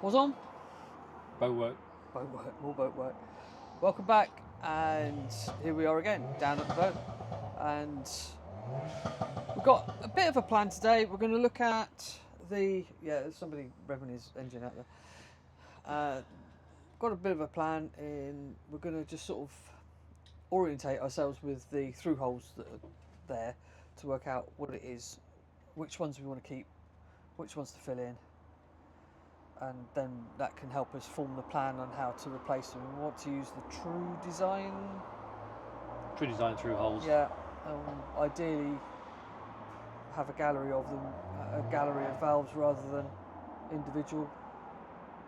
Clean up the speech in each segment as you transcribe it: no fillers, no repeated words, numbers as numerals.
Was on? Boat work. Boat work, more boat work. Welcome back, and here we are again, down at the boat. And we've got a bit of a plan today. We're going to look at there's somebody revving his engine out there. Got a bit of a plan we're going to just sort of orientate ourselves with the through holes that are there to work out what it is, which ones we want to keep, which ones to fill in, and then that can help us form the plan on how to replace them. We want to use the true design Through holes. Yeah, ideally have a gallery of them, a gallery of valves rather than individual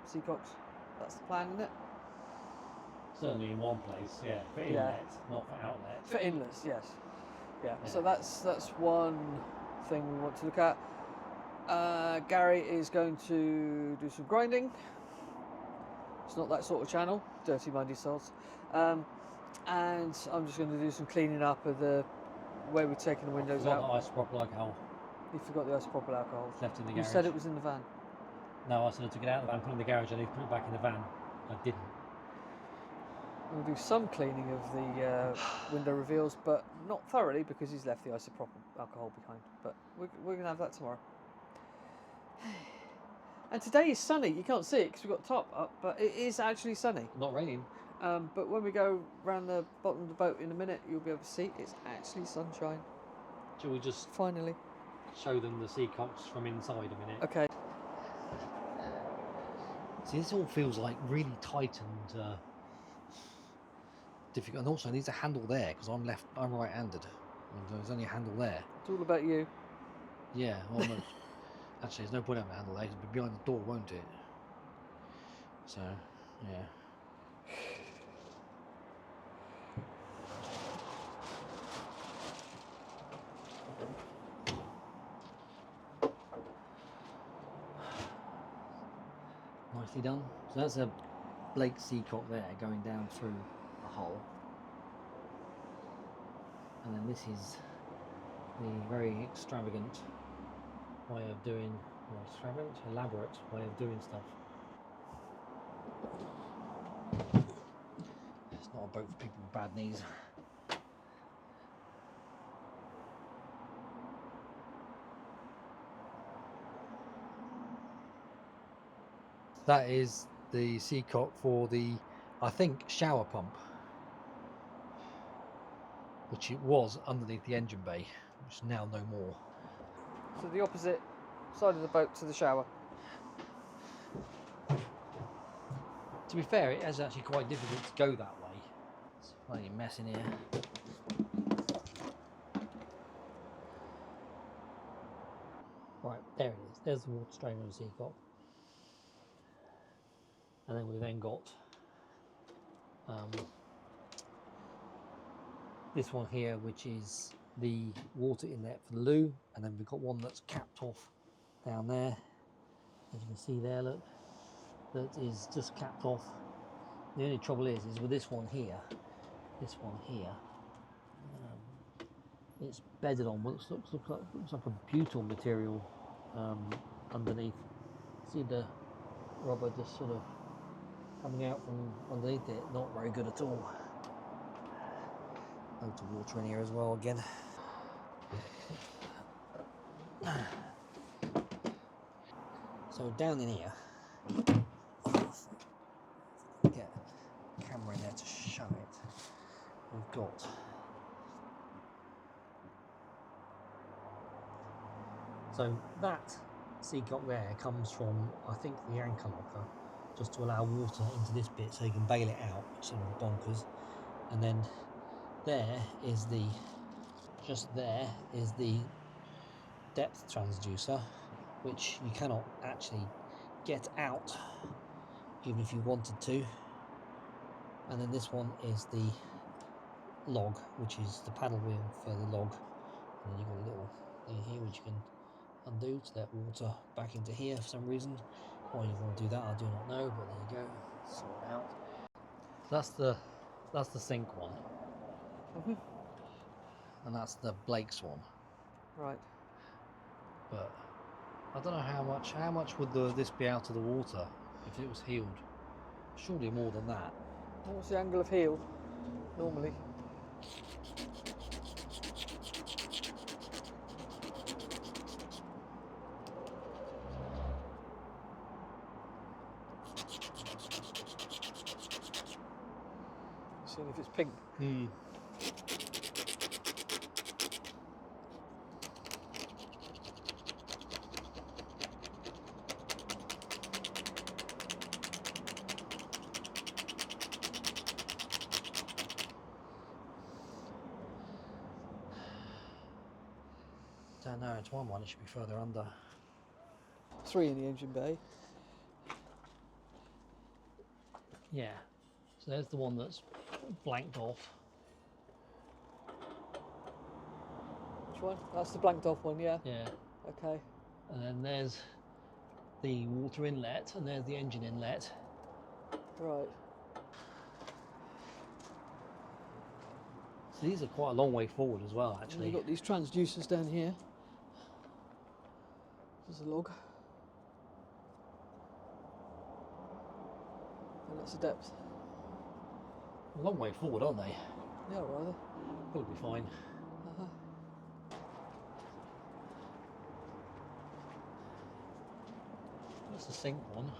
seacocks. That's the plan, isn't it? Certainly in one place, yeah. For inlets, not for outlets. For inlets, yes. Yeah. So that's one thing we want to look at. Gary is going to do some grinding. It's not that sort of channel, dirty mindy souls. And I'm just going to do some cleaning up of the where we're taking the windows out. The isopropyl alcohol. You forgot the isopropyl alcohol. It's left in the garage. You said it was in the van. No, I said I took it out of the van, put it in the garage, and I put it back in the van. I didn't. We'll do some cleaning of the window reveals, but not thoroughly because he's left the isopropyl alcohol behind. But we're going to have that tomorrow. And today is sunny. You can't see it because we've got the top up, but it is actually sunny. Not raining. But when we go round the bottom of the boat in a minute, you'll be able to see it's actually sunshine. Shall we just finally show them the seacocks from inside a minute? Okay. See, this all feels like really tight and difficult. And also, it needs a handle there because I'm right-handed, and there's only a handle there. It's all about you. Yeah, almost. Actually, there's no point having a handle there. It'll be behind the door, won't it? So, yeah. Nicely done. So that's a Blake seacock there going down through the hole. And then this is the very extravagant way of doing, elaborate way of doing stuff. It's not a boat for people with bad knees. That is the seacock for the, I think, shower pump, which it was underneath the engine bay, which is now no more. So the opposite side of the boat to the shower. To be fair, it is actually quite difficult to go that way. It's a bloody mess in here. Right, there it is. There's the water strainer of the seacock. And then we've then got this one here, which is the water inlet for the loo, and then we've got one that's capped off down there, as you can see there, look, that is just capped off. The only trouble is with this one here, it's bedded on what looks like a butyl material underneath. See the rubber just sort of coming out from underneath it. Not very good at all. Loads of water in here as well again. So down in here, get the camera in there to show it. We've got that seacock there comes from, I think, the anchor locker, just to allow water into this bit so you can bail it out, which is sort of bonkers. And then just there is the depth transducer, which you cannot actually get out even if you wanted to. And then this one is the log, which is the paddle wheel for the log. And then you've got a little thing here which you can undo to let water back into here for some reason. Why you want to do that, I do not know, but there you go, sort it out. So that's the sink one. Mm-hmm. And that's the Blake's one. Right. But I don't know how much would this be out of the water. if it was healed. Surely more than that. What's the angle of heel normally? Seeing if it's pink. Don't know, it's one, it should be further under. 3 in the engine bay. Yeah, so there's the one that's blanked off. Which one? That's the blanked off one, yeah? Yeah. Okay. And then there's the water inlet, and there's the engine inlet. Right. So these are quite a long way forward as well, actually. And you've got these transducers down here. There's a log. And that's the depth. A long way forward, aren't they? Yeah, rather. Will be fine. That's the sink one.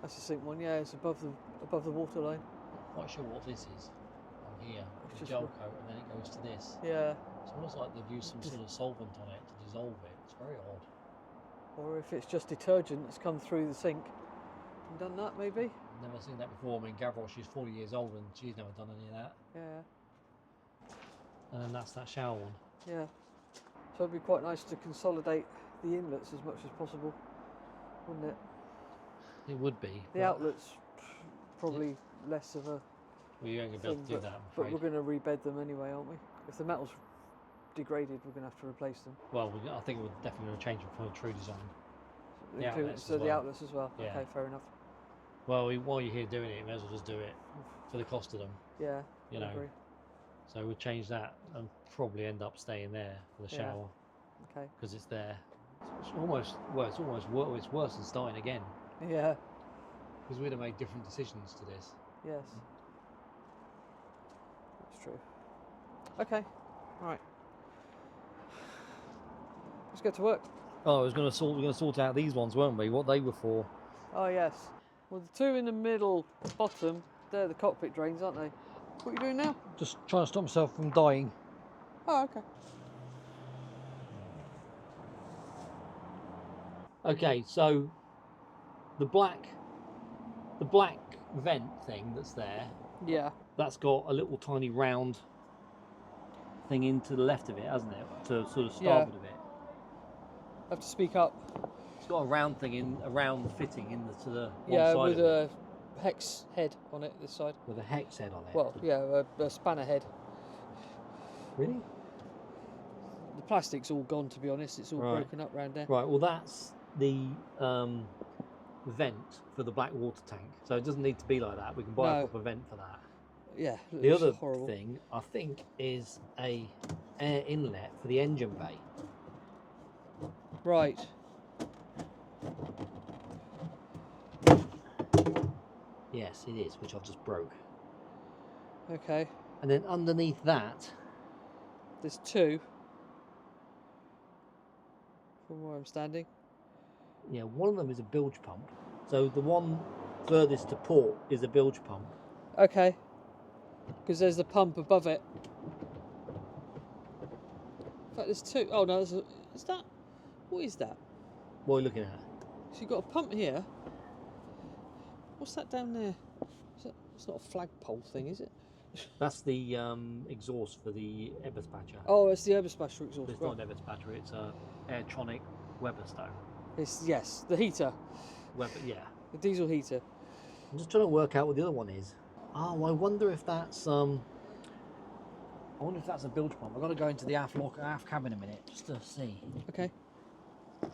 That's the sink one, yeah, it's above the water line. Not quite sure what this is on here. It's The just gel coat, and then it goes to this. Yeah. It's almost like they've used some sort of solvent on it to dissolve it. It's very odd. Or if it's just detergent that's come through the sink and done that, maybe? Never seen that before. I mean, Gavril, she's 40 years old and she's never done any of that. Yeah. And then that's that shower one. Yeah. So it'd be quite nice to consolidate the inlets as much as possible, wouldn't it? It would be. The outlets, probably less of a Well, you ain't going to be able to do that, I'm but afraid. we're going to rebed them anyway, aren't we? If the metal's degraded, we're going to have to replace them. Well, I think we're definitely going to change it from a true design. The Include- outlets so as the well. outlets as well. Yeah. Okay, fair enough. Well, while you're here doing it, you may as well just do it for the cost of them. Yeah, You I know. agree. So we'll change that and probably end up staying there for the Yeah. shower Okay. because it's there. It's almost it's worse than starting again Yeah. because we'd have made different decisions to this. Yes. That's true. Okay. Right. Let's get to work. Oh, we're going to sort out these ones, weren't we? What they were for. Oh yes. Well, the two in the middle, bottom, they're the cockpit drains, aren't they? What are you doing now? Just trying to stop myself from dying. Oh, okay. Okay, so the black vent thing that's there, Yeah. that's got a little tiny round thing into the left of it, hasn't it? To sort of starboard of it. Have to speak up. It's got a round thing a round fitting to the one Yeah, side with of it. a hex head on it, this side. With a hex head on it. Well, yeah, a spanner head. Really? The plastic's all gone, to be honest. It's all Right. broken up round there. Right, well that's the vent for the black water tank. So it doesn't need to be like that. We can buy a No. proper vent for that. Yeah. The it's other horrible. thing, I think, is a air inlet for the engine bay. Right. Yes, it is, which I've just broke. Okay. And then underneath that, There's two. From where I'm standing. yeah, one of them is a bilge pump. So the one furthest to port is a bilge pump. Okay. Because there's the pump above it. In fact, there's two. Oh no, is that? What is that? What are you looking at? So you've got a pump here. What's that down there? It's not a flagpole thing, is it? That's the exhaust for the Eberspacher. Oh, it's the Eberspacher exhaust. It's Right. not an Eberspacher, it's a Airtronic Weberstone. It's, yes, the heater, Yeah. the diesel heater. I'm just trying to work out what the other one is. Oh, I wonder if that's a bilge pump. I've got to go into the aft cabin a minute just to see. Okay. I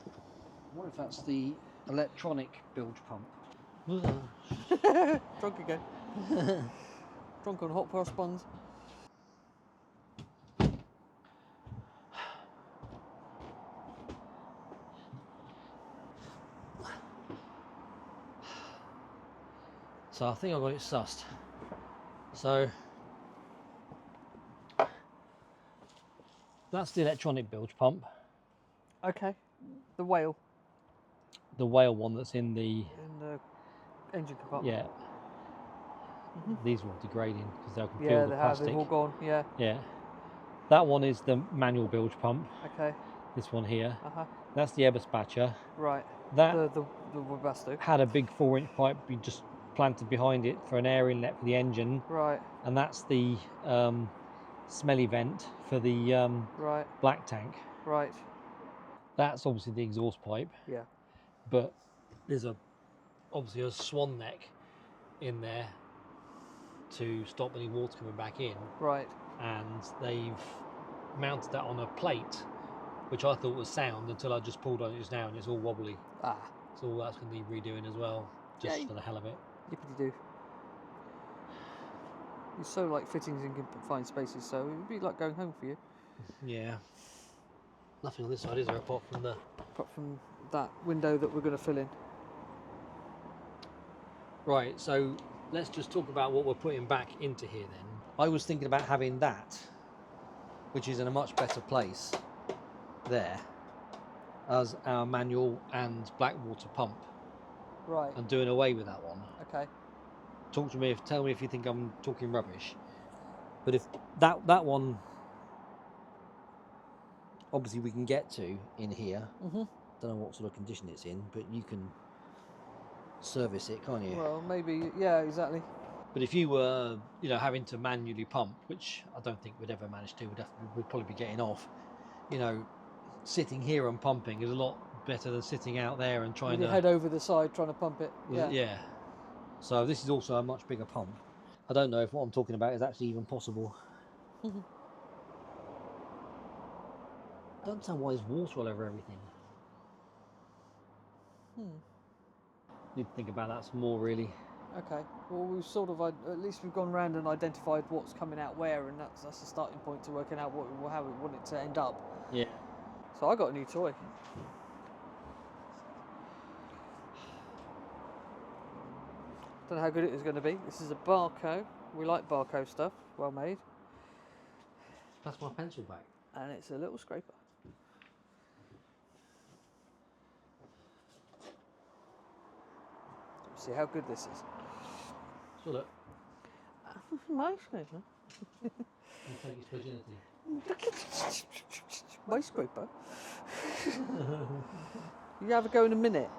wonder if that's the electronic bilge pump. Drunk again. Drunk on hot cross buns. So I think I got it sussed. So that's the electronic bilge pump. Okay. The whale The whale one that's in the in the engine compartment. yeah. These are all degrading because they can Yeah, feel the they have. plastic. They've all gone. Yeah. Yeah. That one is the manual bilge pump. Okay. This one here. Uh-huh. That's the Eberspacher. Right. That The Webasto. had a big 4-inch pipe just planted behind it for an air inlet for the engine. Right. And that's the smelly vent for the Right. black tank. Right. That's obviously the exhaust pipe. Yeah. But there's obviously a swan neck in there to stop any water coming back in. Right. And they've mounted that on a plate, which I thought was sound until I just pulled on it just now and it's all wobbly. Ah. So all that's going to need redoing as well, just for the hell of it. Yippity do. You're so like fittings in confined spaces, so it would be like going home for you. Yeah. Nothing on this side, is there, apart from that window that we're going to fill in. Right, so let's just talk about what we're putting back into here then. I was thinking about having that, which is in a much better place there, as our manual and black water pump. Right. And doing away with that one. Okay. Tell me if you think I'm talking rubbish. But if that one, obviously we can get to in here. Don't know what sort of condition it's in, but you can service it, can't you? Well, maybe, yeah, exactly. But if you were, having to manually pump, which I don't think we'd ever manage to, we'd probably be getting off. Sitting here and pumping is a lot better than sitting out there and trying to head over the side trying to pump it. Yeah. Yeah. So this is also a much bigger pump. I don't know if what I'm talking about is actually even possible. I don't understand why there's water all over everything. Need to think about that some more, really. Okay. Well, we've sort of, at least we've gone round and identified what's coming out where, and that's the starting point to working out how we want it to end up. Yeah. So I got a new toy. Don't know how good it is going to be. This is a Barco. We like Barco stuff. Well made. That's my pencil back. And it's a little scraper. See how good this is. So look. My scraper. You take its virginity. My scraper. You have a go in a minute.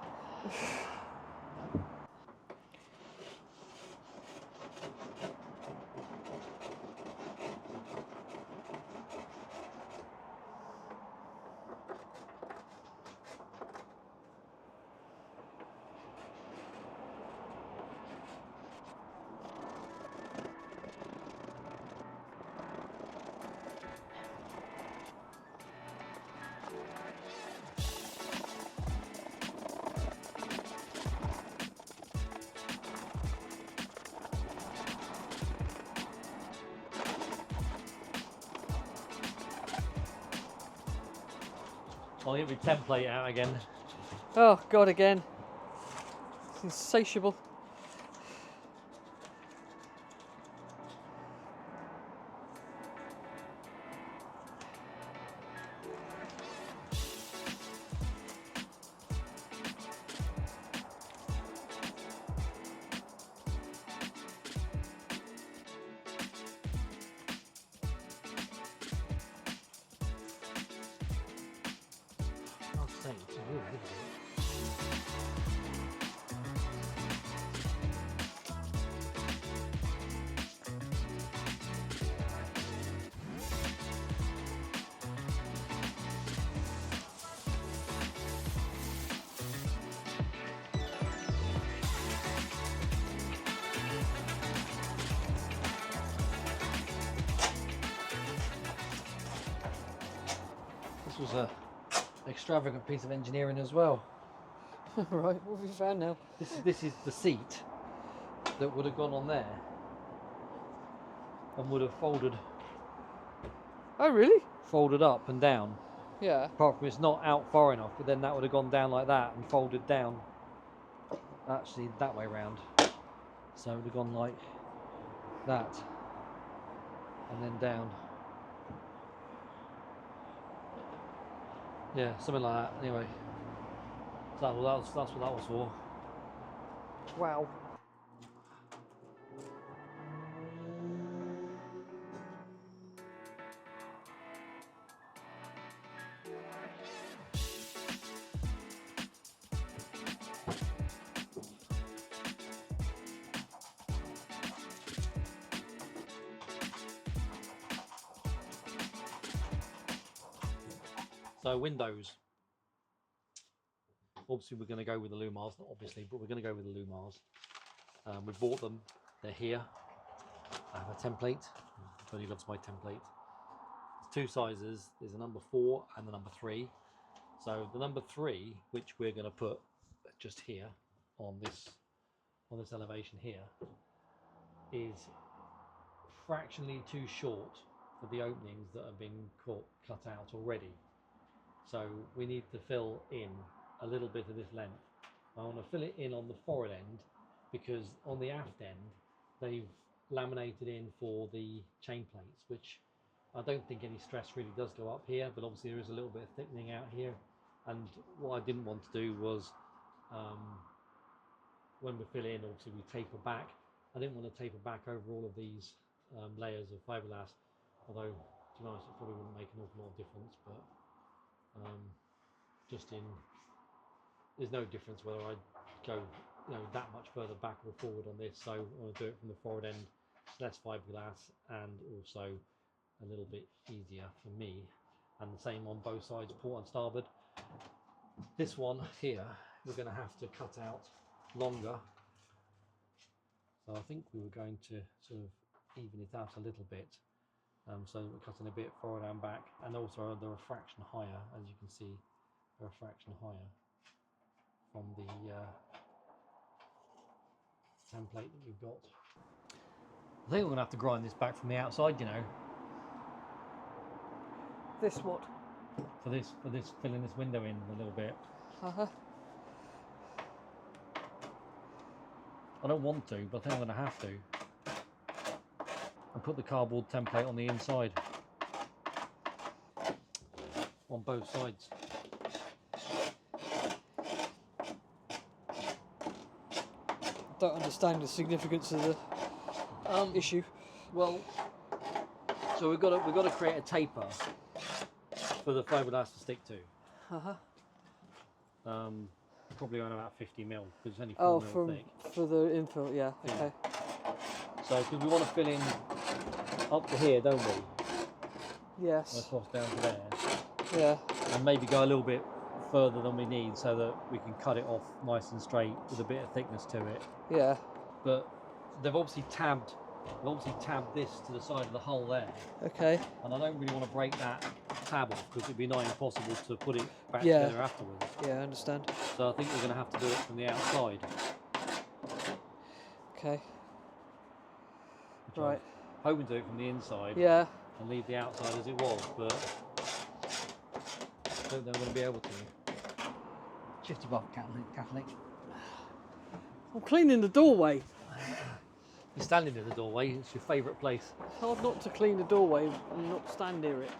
I'll get my template out again. Oh God, again. It's insatiable. This was a extravagant piece of engineering as well. Right, what have you found now? This is the seat that would have gone on there and would have folded Oh really? up and down. Yeah. Apart from it's not out far enough, but then that would have gone down like that and folded down actually that way round. So it would have gone like that and then down. Yeah, something like that. Anyway, so that's what that was for. Wow. So windows. Obviously we're going to go with the Lumars, not obviously, but we're going to go with the Lumars. We bought them, they're here. I have a template. Tony loves my template. There's two sizes, there's a number 4 and the number 3. So the number 3, which we're going to put just here on this elevation here, is fractionally too short for the openings that have been cut out already. So we need to fill in a little bit of this length. I want to fill it in on the forward end because on the aft end they've laminated in for the chain plates, which I don't think any stress really does go up here, but obviously there is a little bit of thickening out here. And what I didn't want to do was when we fill in, obviously we taper back. I didn't want to taper back over all of these layers of fiberglass, although to be honest it probably wouldn't make an awful lot of difference, but there's no difference whether I go that much further back or forward on this. So I want to do it from the forward end, less fiberglass and also a little bit easier for me, and the same on both sides, port and starboard. This one here we're going to have to cut out longer, so I think we were going to sort of even it out a little bit, so we're cutting a bit forward and back, and also they're a fraction higher, as you can see, they're a fraction higher from the template that we've got. I think we're going to have to grind this back from the outside, you know. This what? For this filling this window in a little bit. I don't want to, but I think I'm going to have to. And put the cardboard template on the inside. On both sides. Don't understand the significance of the issue. Well, so we've got to create a taper for the fiberglass to stick to. Probably around about 50 mil because it's only 4 mil thick. For the infill, yeah. Okay. So because we want to fill in up to here, don't we? Yes. And across down to there. Yeah. And maybe go a little bit further than we need so that we can cut it off nice and straight with a bit of thickness to it. Yeah. But they've obviously tabbed this to the side of the hull there. Okay. And I don't really want to break that tab off because it'd be nigh impossible to put it back together afterwards. Yeah, I understand. So I think we're going to have to do it from the outside. Okay. Right. I'm hoping to do it from the inside. Yeah. And leave the outside as it was, but I don't know I'm going to be able to. Shifty Bob Catholic. I'm cleaning the doorway. You're standing in the doorway, it's your favourite place. It's hard not to clean the doorway and not stand near it.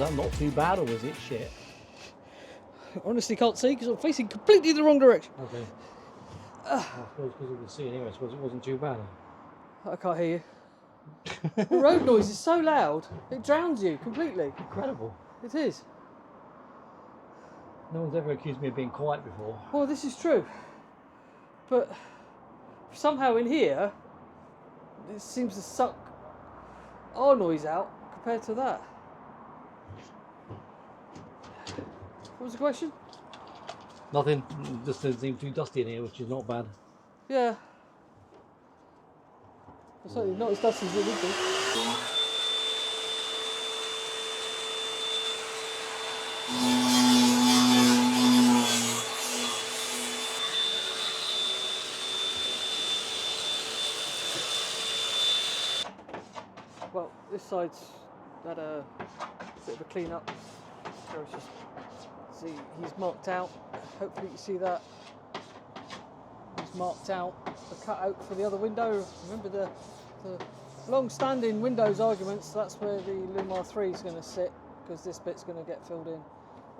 that not too bad, or was it shit? I honestly can't see because I'm facing completely the wrong direction. Okay. I suppose because of the sea anyway, I suppose it wasn't too bad. I can't hear you. The road noise is so loud, it drowns you completely. Incredible. It is. No one's ever accused me of being quiet before. Well, this is true. But somehow in here, it seems to suck our noise out compared to that. What was the question? Nothing. Just doesn't seem too dusty in here, which is not bad. Yeah. It's certainly not as dusty as it would be. Well, this side's had a bit of a clean up. So it's just see he's marked out. Hopefully you see that. He's marked out the cutout for the other window. Remember the long-standing Windows arguments, that's where the Lumar 3 is going to sit, because this bit's going to get filled in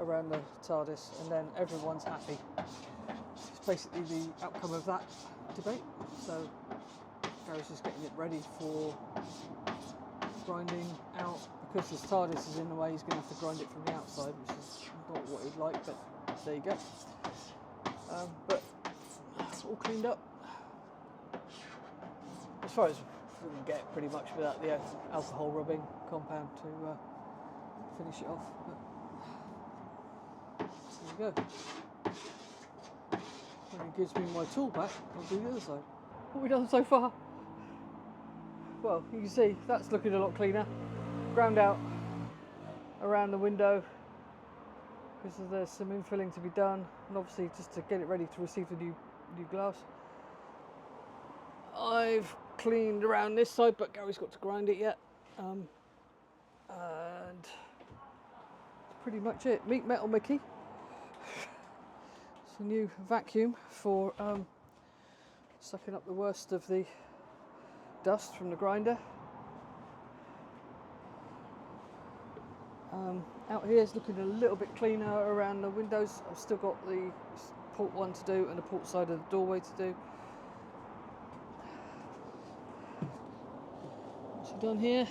around the TARDIS, and then everyone's happy. It's basically the outcome of that debate. So Gary's just getting it ready for grinding out. Because this TARDIS is in the way, he's going to have to grind it from the outside, which is not what he'd like, but there you go. But it's all cleaned up. As far as we can get, pretty much without the alcohol rubbing compound to finish it off. But there you go. When he gives me my tool back, I'll do the other side. What have we done so far? Well, you can see that's looking a lot cleaner. Ground out around the window because there's some infilling to be done, and obviously just to get it ready to receive the new glass. I've cleaned around this side, but Gary's got to grind it yet, and that's pretty much it. Meet Metal Mickey. It's a new vacuum for sucking up the worst of the dust from the grinder. Out here is looking a little bit cleaner around the windows. I've still got the port one to do and the port side of the doorway to do. What's he done here?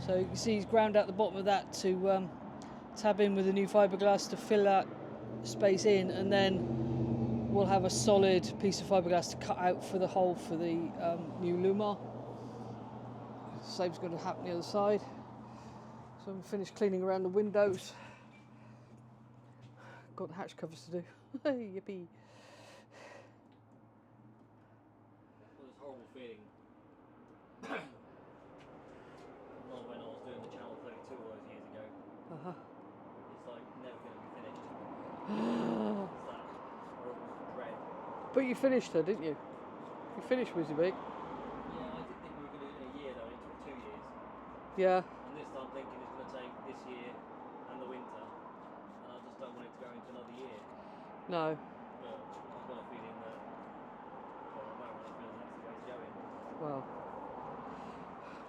So you can see he's ground out the bottom of that to tab in with the new fiberglass to fill that space in, and then we'll have a solid piece of fiberglass to cut out for the hole for the new Lumar. Same's going to happen the other side. So I'm finished cleaning around the windows. Got the hatch covers to do. Yippee. Well, this horrible feeling. Not when I was doing the Channel 32 all those years ago. It's like never going to be finished. It's that horrible dread. But you finished her, didn't you? You finished Wizzy Big. Yeah, I did think we were going to do it in a year though, it took 2 years. Yeah. And this time thinking it's going to take this year and the winter, and I just don't want it to go into another year. No. But I've got a feeling that, well, at the moment I feel that's the way it's going. Well,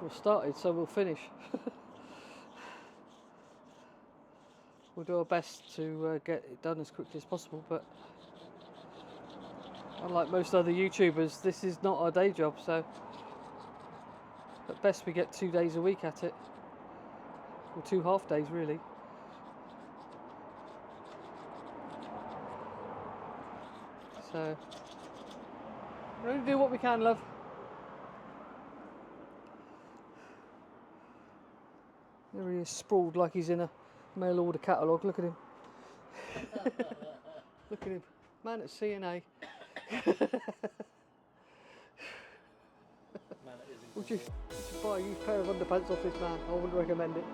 we've started, so we'll finish. We'll do our best to get it done as quickly as possible, but unlike most other YouTubers, this is not our day job, so at best we get 2 days a week at it, or 2 half days really. So we're going to do what we can, love. There he is, sprawled like he's in a mail order catalogue. Look at him. Look at him. Man at CNA. Would you buy a used pair of underpants off this man? I wouldn't recommend it.